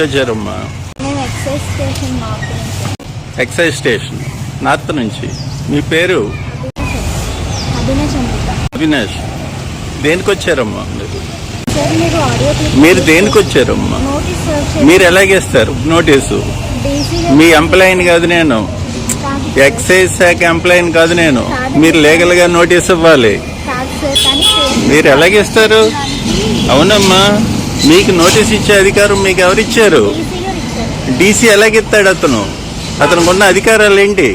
వచ్చారమ్మా? Excise station north నుంచి. మీ పేరు? అవినాష్. దేనికి వచ్చారమ్మా మీరు దేనికి వచ్చారమ్మా? మీరు ఎలాగేస్తారు నోటీసు? మీ ఎంప్లాయీని కాదు నేను, ఎక్సైజ్ శాఖ ఎంప్లాయీని కాదు నేను. మీరు లీగల్ గా నోటీస్ ఇవ్వాలి. మీరు ఎలాగేస్తారు? అవునమ్మా, మీకు నోటీస్ ఇచ్చే అధికారం మీకు ఎవరిచ్చారు? డీసీ ఎలాగిస్తాడు? అతనికి ఉన్న అధికారాలు ఏంటి?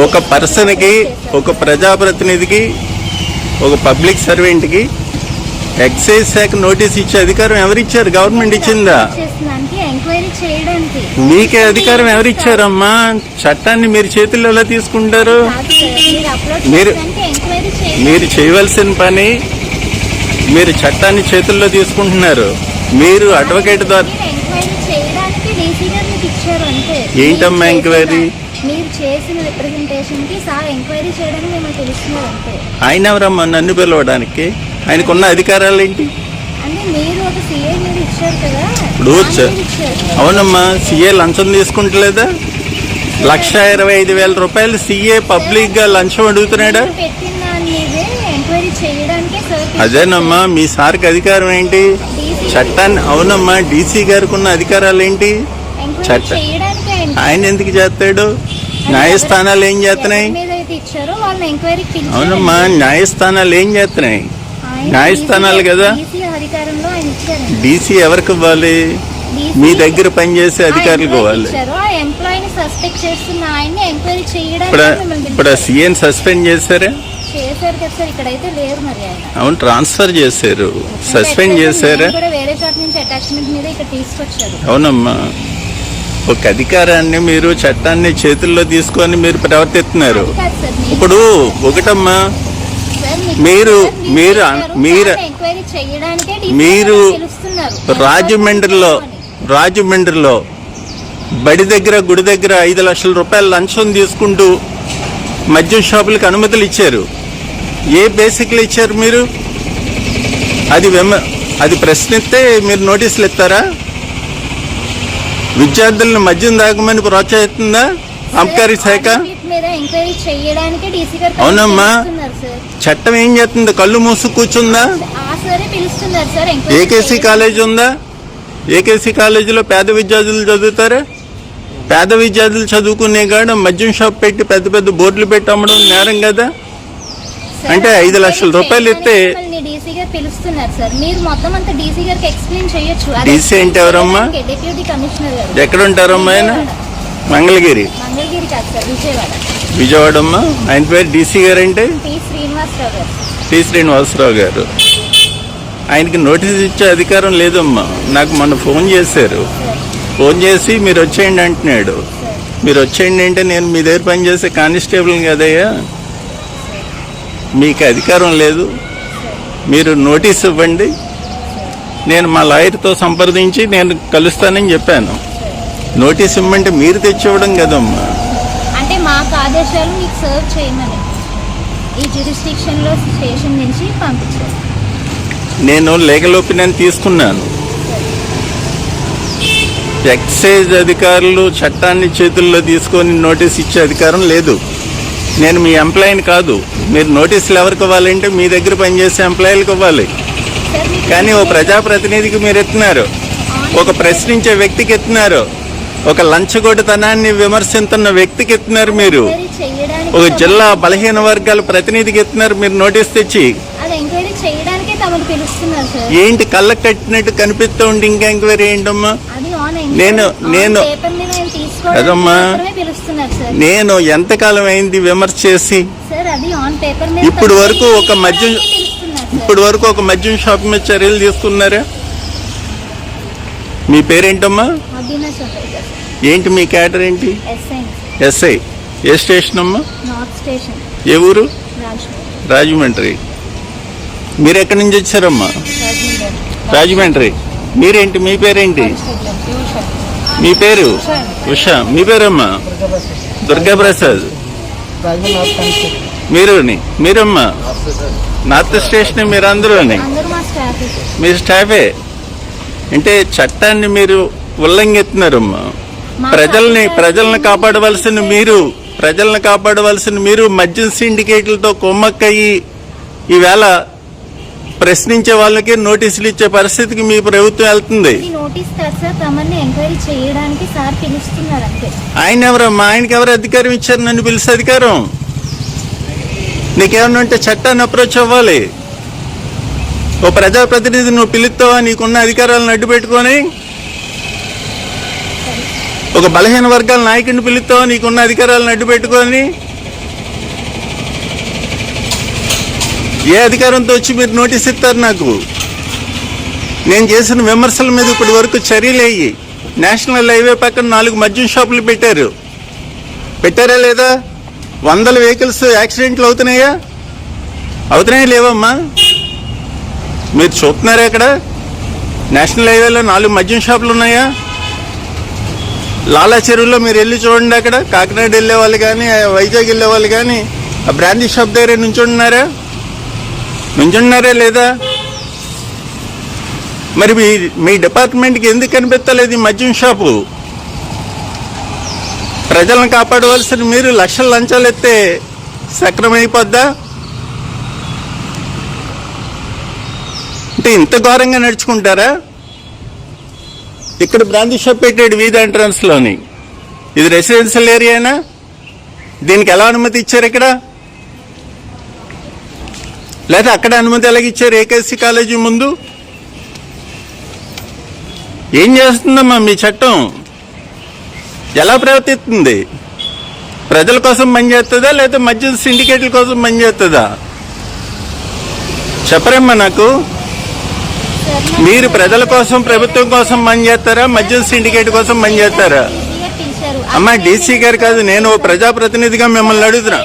ఒక పర్సన్కి, ఒక ప్రజాప్రతినిధికి, ఒక పబ్లిక్ సర్వెంట్కి ఎక్సైజ్ శాఖ నోటీస్ ఇచ్చే అధికారం ఎవరిచ్చారు? గవర్నమెంట్ ఇచ్చిందా? మీకే అధికారం ఎవరిచ్చారమ్మా? చట్టాన్ని మీరు చేతుల్లో ఎలా తీసుకుంటారు? మీరు చేయవలసిన పని, మీరు చట్టాన్ని చేతుల్లో తీసుకుంటున్నారు. మీరు అడ్వకేట్ ద్వారా ఏంటమ్మా ఎంక్వైరీ? ఆయన ఎవరమ్మా నన్ను పిలవడానికి? ఆయనకున్న అధికారాలు ఏంటి? ఇప్పుడు అవునమ్మా, సీఏ లంచం తీసుకుంటలేదా? 1,25,000 రూపాయలు సీఏ పబ్లిక్ గా లంచం అడుగుతున్నాడా? అదేనమ్మా, మీ సార్కి అధికారం ఏంటి? చట్టాన్ని. అవునమ్మా, డీసీ గారికి ఉన్న అధికారాలు ఏంటి? చట్టం ఆయన ఎందుకు చేస్తాడు? న్యాయస్థానాలు ఏం చేస్తున్నాయి? అవునమ్మా, న్యాయస్థానాలు ఏం చేస్తున్నాయి? న్యాయస్థానాలు కదా. డీసీ ఎవరికి ఇవ్వాలి? మీ దగ్గర పనిచేసే అధికారులకు ఇవ్వాలి. ఇప్పుడు సీఎం సస్పెండ్ చేశారా? అవును, ట్రాన్స్ఫర్ చేశారు, సస్పెండ్ చేశారా? అవునమ్మా, ఒక అధికారాన్ని మీరు చట్టాన్ని చేతుల్లో తీసుకొని మీరు ప్రవర్తిస్తున్నారు. ఇప్పుడు ఒకటమ్మా, మీరు మీరు మీరు మీరు రాజమండ్రిలో బడి దగ్గర, గుడి దగ్గర 5 లక్షల రూపాయల లంచం తీసుకుంటూ మద్యం షాపులకు అనుమతులు ఇచ్చారు. ఏ బేసిక్లు ఇచ్చారు మీరు? అది ప్రశ్నిస్తే మీరు నోటీసులు ఇస్తారా? విద్యార్థులను మద్యం తాగమని ప్రోత్సహిస్తుందా అబ్కారీ శాఖ? అవునమ్మా, చట్టం ఏం చేస్తుంది? కళ్ళు మూసు కూర్చుందా? ఏకేసీ కాలేజ్ ఉందా? ఏకేసీ కాలేజీలో పేద విద్యార్థులు చదువుతారా? పేద విద్యార్థులు చదువుకునే కాడ మద్యం షాప్ పెట్టి పెద్ద పెద్ద బోర్డులు పెట్టి అమ్మడం నేరం కదా. అంటే 5 లక్షల రూపాయలు ఇస్తే డీసీ అంటే ఎవరమ్మా? ఎక్కడ ఉంటారమ్మా ఆయన? మంగళగిరి, విజయవాడ అమ్మా. ఆయన పేరు డీసీ గారు అంటే టి శ్రీనివాసరావు గారు. ఆయనకి నోటీస్ ఇచ్చే అధికారం లేదమ్మా. నాకు మొన్న ఫోన్ చేశారు, ఫోన్ చేసి మీరు వచ్చేయండి అంటున్నాడు. మీరు వచ్చేయండి అంటే నేను మీ దగ్గర పనిచేసే కానిస్టేబుల్ కదయ్యా, మీకు అధికారం లేదు. మీరు నోటీస్ ఇవ్వండి, నేను మా లాయర్తో సంప్రదించి నేను కలుస్తానని చెప్పాను. నోటీస్ ఇవ్వమంటే మీరు తెచ్చివ్వడం కదమ్మా. అంటే మాకు ఆదేశాలు మీకు సర్వ్ చేయమని ఈ జ్యూరిస్డిక్షన్ లో స్టేషన్ నుంచి పంపించారు. నేను లీగల్ ఒపీనియన్ తీసుకున్నాను. ఎక్సైజ్ అధికారులు చట్టాన్ని చేతుల్లో తీసుకొని నోటీస్ ఇచ్చే అధికారం లేదు. నేను మీ ఎంప్లాయీని కాదు. మీరు నోటీసులు ఎవరికి ఇవ్వాలంటే మీ దగ్గర పనిచేసే ఎంప్లాయీలకు ఇవ్వాలి. కానీ ఓ ప్రజాప్రతినిధికి మీరు ఎత్తున్నారు, ఒక ప్రశ్నించే వ్యక్తికి ఎత్తున్నారు, ఒక లంచగొడ్డుతనాన్ని విమర్శిస్తున్న వ్యక్తికి ఎత్తున్నారు. మీరు ఒక జిల్లా బలహీన వర్గాల ప్రతినిధికి ఎత్తున్నారు మీరు నోటీస్ తెచ్చి. ఏంటి కళ్ళకు కట్టినట్టు కనిపిస్తూ ఉండి ఇంకా ఎంక్వైరీ ఏంటమ్మా? నేను అదమ్మా, నేను ఎంతకాలం అయింది విమర్శ చేసి? ఇప్పుడు వరకు ఒక మద్యం షాప్ మీద చర్యలు తీసుకున్నారా? మీ పేరేంటమ్మా? ఏంటి మీ క్యాటర్ ఏంటి? ఎస్ఐ. ఏ స్టేషన్ అమ్మా? ఏ ఊరు? రాజమండ్రి. మీరు ఎక్కడి నుంచి వచ్చారమ్మా? రాజమండ్రి. మీరేంటి, మీ పేరేంటి? మీ పేరు? ఉషా. మీ పేరమ్మా? దుర్గాప్రసాద్. మీరమ్మా? North station. మీరు అందరూని మీ స్టాఫే. అంటే చట్టాన్ని మీరు ఉల్లంఘిస్తున్నారమ్మా. మా ప్రజల్ని కాపాడవలసిన మీరు మద్యం సిండికేట్లతో కొమ్మక్కయ్యి ఈవేళ ప్రశ్నించే వాళ్ళకి నోటీసులు ఇచ్చే పరిస్థితికి మీ ప్రభుత్వం వెళ్తుంది. ఇది నోటీస్ కాదు సార్, తమని ఎంక్వైరీ చేయడానికి సార్ పిలుస్తున్నారు అంతే. ఆయన ఎవరమ్మా? ఆయనకి ఎవరు అధికారం ఇచ్చారు నన్ను పిలిచే అధికారం? నీకేమన్నా ఉంటే చట్టాన్ని అప్రోచ్ అవ్వాలి. ఓ ప్రజాప్రతినిధి నువ్వు పిలుస్తావా? నీకున్న అధికారాలను అడ్డు పెట్టుకొని ఒక బలహీన వర్గాల నాయకుడిని పిలుస్తావా? నీకున్న అధికారాలను అడ్డు పెట్టుకొని ఏ అధికారంతో వచ్చి మీరు నోటీస్ ఇస్తారు నాకు? నేను చేసిన విమర్శల మీద ఇప్పటి వరకు చర్యలు అయ్యి నేషనల్ హైవే పక్కన 4 మద్యం షాపులు పెట్టారా లేదా? 100 వెహికల్స్ యాక్సిడెంట్లు అవుతున్నాయా లేవమ్మా? మీరు చూస్తున్నారా? అక్కడ నేషనల్ హైవేలో 4 మద్యం షాపులు ఉన్నాయా? లాలా చెరువులో మీరు వెళ్ళి చూడండి. అక్కడ కాకినాడ వెళ్ళే వాళ్ళు కానీ వైజాగ్ వెళ్ళే వాళ్ళు కానీ ఆ బ్రాందీ షాప్ దగ్గర నుంచుంటున్నారా లేదా? మరి మీ డిపార్ట్మెంట్కి ఎందుకు కనిపెత్తలేదు ఈ మద్యం షాపు? ప్రజలను కాపాడవలసిన మీరు లక్షల లంచాలు ఎత్తే సక్రమైపోద్దా? అంటే ఇంత ఘోరంగా నడుచుకుంటారా? ఇక్కడ బ్రాందీ షాప్ పెట్టాడు వీధి ఎంట్రన్స్ లోని. ఇది రెసిడెన్షియల్ ఏరియానా? దీనికి ఎలా అనుమతి ఇచ్చారు ఇక్కడ? లేదా అక్కడ అనుమతి ఎలాగిచ్చారు? ఏకేసీ కాలేజీ ముందు ఏం చేస్తుందమ్మా మీ చట్టం? ఎలా ప్రవర్తిస్తుంది? ప్రజల కోసం పనిచేస్తుందా లేదా మద్యం సిండికేట్ల కోసం పనిచేస్తుందా? చెప్పరమ్మా నాకు. మీరు ప్రజల కోసం ప్రభుత్వం కోసం పనిచేస్తారా మద్యం సిండికేట్ కోసం పనిచేస్తారా? అమ్మా డీసీ గారు కాదు, నేను ప్రజాప్రతినిధిగా మిమ్మల్ని అడుగుతున్నా.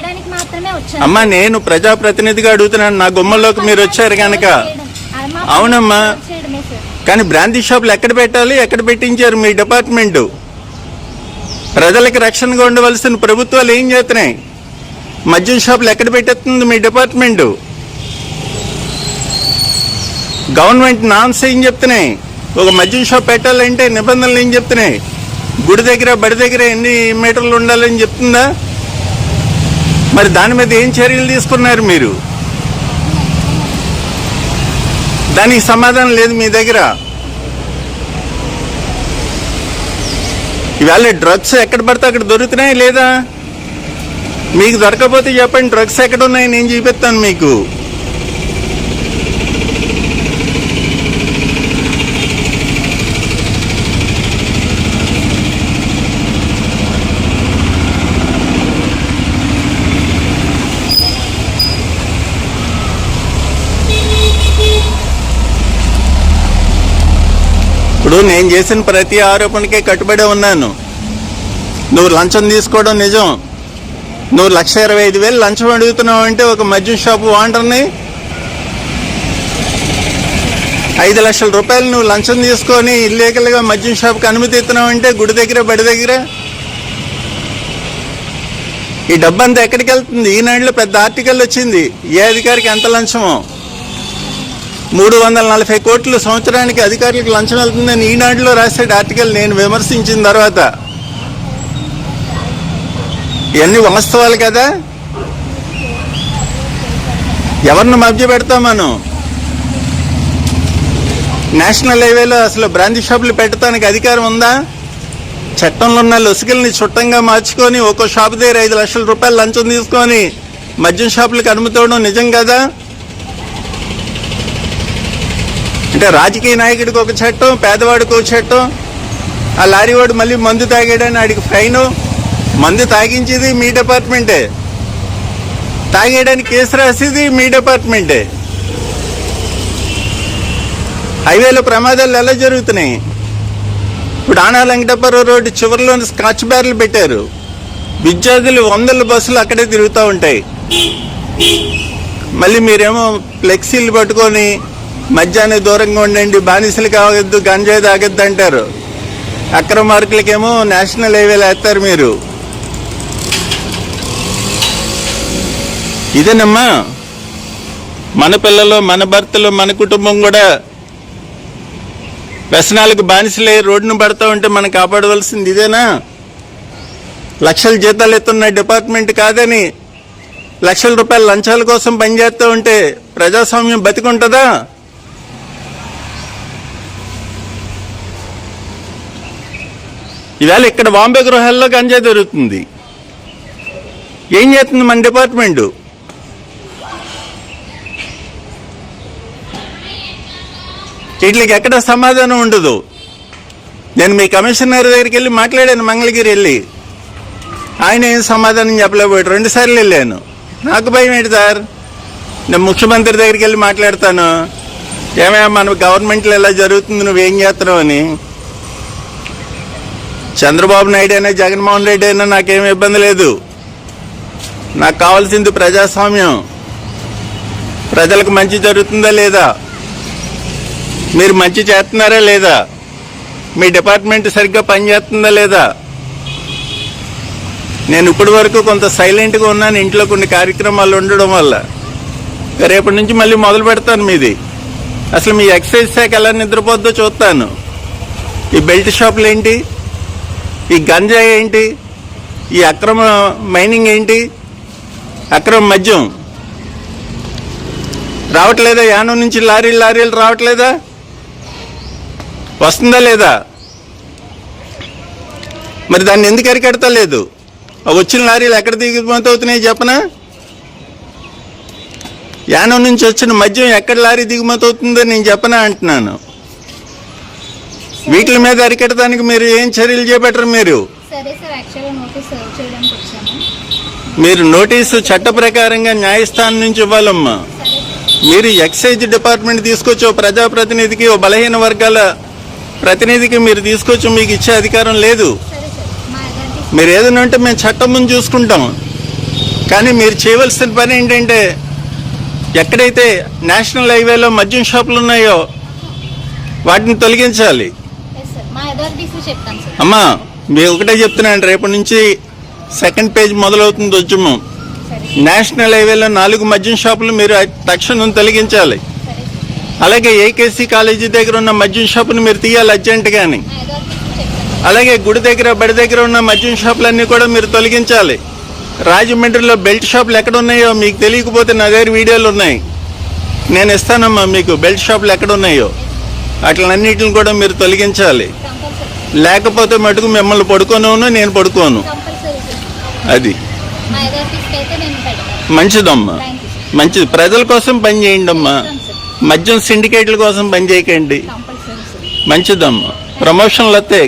అమ్మా నేను ప్రజాప్రతినిధిగా అడుగుతున్నాను. నా గుమ్మల్లోకి మీరు వచ్చారు కనుక. అవునమ్మా, కానీ బ్రాందీ షాపులు ఎక్కడ పెట్టాలి, ఎక్కడ పెట్టించారు మీ డిపార్ట్మెంటు? ప్రజలకు రక్షణగా ఉండవలసిన ప్రభుత్వాలు ఏం చేస్తున్నాయి? మద్యం షాపులు ఎక్కడ పెట్టేస్తుంది మీ డిపార్ట్మెంటు? గవర్నమెంట్ నామ్స్ ఏం చెప్తున్నాయి? ఒక మద్యం షాప్ పెట్టాలంటే నిబంధనలు ఏం చెప్తున్నాయి? గుడి దగ్గర బడి దగ్గర ఎన్ని మీటర్లు ఉండాలని చెప్తుందా? మరి దాని మీద ఏం చర్యలు తీసుకున్నారు మీరు? దానికి సమాధానం లేదు మీ దగ్గర. ఇవాళ డ్రగ్స్ ఎక్కడ పడితే అక్కడ దొరుకుతున్నాయి లేదా? మీకు దొరకకపోతే చెప్పండి, డ్రగ్స్ ఎక్కడ ఉన్నాయి నేను చూపిస్తాను మీకు. ఇప్పుడు నేను చేసిన ప్రతి ఆరోపణకే కట్టుబడి ఉన్నాను. నువ్వు లంచం తీసుకోవడం నిజం. నువ్వు 1,25,000 లంచం అడుగుతున్నావు అంటే ఒక మద్యం షాపు ఓనర్ని 5 లక్షల రూపాయలు నువ్వు లంచం తీసుకొని ఇల్లీగల్గా మద్యం షాప్కి అనుమతి ఇస్తున్నావు అంటే గుడి దగ్గర బడి దగ్గర ఈ డబ్బంతా ఎక్కడికి వెళ్తుంది? ఈనాడులో పెద్ద ఆర్టికల్ వచ్చింది, ఏ అధికారికి ఎంత లంచమో. 340 కోట్లు సంవత్సరానికి అధికారులకు లంచం వెళ్తుందని ఈనాడులో రాసాడు ఆర్టికల్. నేను విమర్శించిన తర్వాత ఇవన్నీ వాస్తవాలు కదా. ఎవరిని మభ్య పెడతాం మనం? నేషనల్ హైవేలో అసలు బ్రాందీ షాపులు పెట్టడానికి అధికారం ఉందా? చట్టంలో ఉన్న లొసుగుల్ని చుట్టంగా మార్చుకొని ఒక్కో షాపు దగ్గర 5 లక్షల రూపాయలు లంచం తీసుకొని మద్యం షాపులకు అనుమతి ఇవ్వడం నిజం కదా? అంటే రాజకీయ నాయకుడికి ఒక చట్టం, పేదవాడికి ఒక చట్టం. ఆ లారీ వాడు మళ్ళీ మందు తాగాడని ఆడికి ఫైను. మందు తాగించేది మీ డిపార్ట్మెంటే, తాగేయడానికి కేసు రాసేది మీ డిపార్ట్మెంటే. హైవేలో ప్రమాదాలు ఎలా జరుగుతున్నాయి? ఇప్పుడు ఆనా వెంకటపురం రోడ్డు చివరిలో స్కాచ్ బ్యారెలు పెట్టారు. విద్యార్థులు 100 బస్సులు అక్కడే తిరుగుతూ ఉంటాయి. మళ్ళీ మీరేమో ఫ్లెక్సీలు పట్టుకొని మద్యానికి దూరంగా ఉండండి, బానిసలు కావద్దు, గంజాయి తాగద్దు అంటారు. అక్రమ మార్కులకేమో నేషనల్ హైవేలు వేస్తారు మీరు. ఇదేనమ్మా మన పిల్లలు, మన భర్తలు, మన కుటుంబం కూడా వ్యసనాలకు బానిసలే రోడ్డును పడతా ఉంటే మనం కాపాడవలసింది ఇదేనా? లక్షల జీతాలు ఎత్తున్న డిపార్ట్మెంట్ కాదని లక్షల రూపాయల లంచాల కోసం పనిచేస్తూ ఉంటే ప్రజాస్వామ్యం బతికుంటుందా? ఇవాళ ఇక్కడ బాంబే గృహాల్లో గంజాయి దొరుకుతుంది. ఏం చేస్తుంది మన డిపార్ట్మెంటు? వీటికి ఎక్కడ సమాధానం ఉండదు. నేను మీ కమిషనర్ దగ్గరికి వెళ్ళి మాట్లాడాను, మంగళగిరి వెళ్ళి. ఆయన ఏం సమాధానం చెప్పలేకపోయాడు. 2 సార్లు వెళ్ళాను. నాకు భయం ఏంటి సార్, నేను ముఖ్యమంత్రి దగ్గరికి వెళ్ళి మాట్లాడతాను, ఏమయ్యా మన గవర్నమెంట్లో ఇలా జరుగుతుంది, నువ్వేం చేస్తున్నావు అని. చంద్రబాబు నాయుడు అయినా జగన్మోహన్ రెడ్డి అయినా నాకేం ఇబ్బంది లేదు. నాకు కావాల్సింది ప్రజాస్వామ్యం. ప్రజలకు మంచి జరుగుతుందా లేదా, మీరు మంచి చేస్తున్నారా లేదా, మీ డిపార్ట్మెంట్ సరిగ్గా పనిచేస్తుందా లేదా. నేను ఇప్పటి వరకు కొంత సైలెంట్గా ఉన్నాను ఇంట్లో కొన్ని కార్యక్రమాలు ఉండడం వల్ల. రేపటి నుంచి మళ్ళీ మొదలు పెడతాను మీది. అసలు మీ ఎక్సైజ్ శాఖ ఎలా నిద్రపోద్దో చూస్తాను. ఈ బెల్ట్ షాపులు ఏంటి, ఈ గంజాయి ఏంటి, ఈ అక్రమ మైనింగ్ ఏంటి, అక్రమ మద్యం రావట్లేదా? యానం నుంచి లారీలు రావట్లేదా? వస్తుందా లేదా? మరి దాన్ని ఎందుకు అరికడతా లేదు? వచ్చిన లారీలు ఎక్కడ దిగుమతి అవుతున్నాయి చెప్పనా? యానం నుంచి వచ్చిన మద్యం ఎక్కడ లారీ దిగుమతి అవుతుందో నేను చెప్పనా అంటున్నాను. వీటి మీద అరికట్టడానికి మీరు ఏం చర్యలు చేపట్టరు? మీరు సరే సార్, యాక్చువల్గా నోటీస్ సర్వ్ చేయడానికి వచ్చాము. మీరు నోటీసు చట్ట ప్రకారంగా న్యాయస్థానం నుంచి ఇవ్వాలమ్మా. మీరు ఎక్సైజ్ డిపార్ట్మెంట్ తీసుకొచ్చి ఓ ప్రజాప్రతినిధికి, ఓ బలహీన వర్గాల ప్రతినిధికి మీరు తీసుకొచ్చి మీకు ఇచ్చే అధికారం లేదు. సరే సార్, మా అథారిటీస్ మీరు ఏదైనా ఉంటే మేము చట్టం ముందు చూసుకుంటాం. కానీ మీరు చేయవలసిన పని ఏంటంటే, ఎక్కడైతే నేషనల్ హైవేలో మద్యం షాపులు ఉన్నాయో వాటిని తొలగించాలి. ఎస్ సార్, మా అథారిటీస్ చెప్తాం సార్. అమ్మా మీరు ఒకటే చెప్తున్నాను, రేపటి నుంచి 2nd పేజ్ మొదలవుతుంది ఉద్యమం. సరే నేషనల్ హైవేలో 4 మద్యం షాపులు మీరు తక్షణం తొలగించాలి. సరే సార్, అలాగే ఏకేసీ కాలేజీ దగ్గర ఉన్న మద్యం షాపుని మీరు తీయాలి అర్జెంటుగాని. మా అథారిటీస్ చెప్తాం. అలాగే గుడి దగ్గర, బడి దగ్గర ఉన్న మద్యం షాపులన్నీ కూడా మీరు తొలగించాలి. రాజమండ్రిలో బెల్ట్ షాపులు ఎక్కడ ఉన్నాయో మీకు తెలియకపోతే నా దగ్గర వీడియోలు ఉన్నాయి, నేను ఇస్తానమ్మా మీకు బెల్ట్ షాపులు ఎక్కడ ఉన్నాయో. అట్లన్నిటిని కూడా మీరు తొలగించాలి. కంపల్సరీ లేకపోతే మటుకు మిమ్మల్ని పడుకోను, నేను పడుకోను. కంపల్సరీ సార్, అది మా అథారిటీస్కి అయితే నేను పెడతాను. మంచిదమ్మా, థ్యాంక్ యూ సార్. మంచిది. ప్రజల కోసం పని చేయండి అమ్మా, చేస్తాం సార్, మద్యం సిండికేట్ల కోసం పని చేయకండి. Compulsory sir. మంచిదమ్మా, ప్రమోషన్లు వస్తే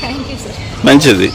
థ్యాంక్ యూ సార్. మంచిది.